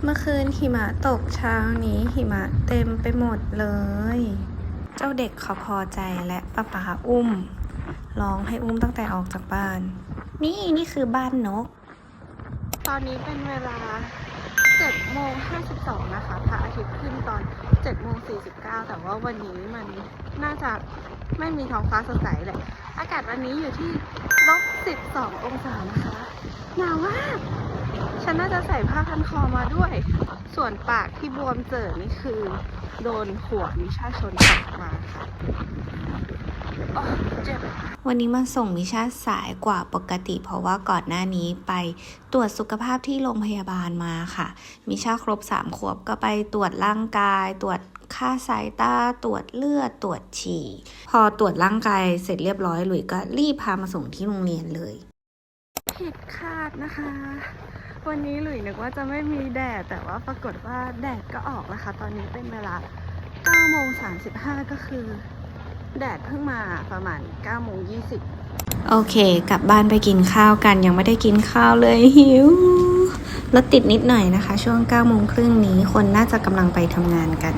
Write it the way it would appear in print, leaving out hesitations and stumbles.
เมื่อคืนหิมะตกเช้านี้หิมะเต็มไปหมดเลย เจ้าเด็กเขาพอใจและป้าอุ้มร้องให้อุ้มตั้งแต่ออกจากบ้าน นี่คือบ้านนก ตอนนี้เป็นเวลา7:52นะคะพระอาทิตย์ขึ้นตอน7:49แต่ว่าวันนี้มันน่าจะไม่มีท้องฟ้าสดใสแหละอากาศวันนี้อยู่ที่-12 องศานะคะหนาวมากฉันน่าจะใส่ผ้าพันคอมาด้วยส่วนปากที่บวมเจอนี่คือโดนหัวมิชาชนตกมาค่ะเจ็บวันนี้มาส่งมิชาสายกว่าปกติเพราะว่าก่อนหน้านี้ไปตรวจสุขภาพที่โรงพยาบาลมาค่ะมิชาครบ3 ขวบก็ไปตรวจร่างกายตรวจค่าสายตาตรวจเลือดตรวจฉี่พอตรวจร่างกายเสร็จเรียบร้อยหลุยก็รีบพามาส่งที่โรงเรียนเลยผิดคาดนะคะวันนี้หลุยนึกว่าจะไม่มีแดดแต่ว่าปรากฏว่าแดดก็ออกแล้วค่ะตอนนี้เป็นเวลา9:35ก็คือแดดเพิ่งมาประมาณ9:20โอเคกลับบ้านไปกินข้าวกันยังไม่ได้กินข้าวเลยหิวรถติดนิดหน่อยนะคะช่วง9:30นี้คนน่าจะกำลังไปทำงานกัน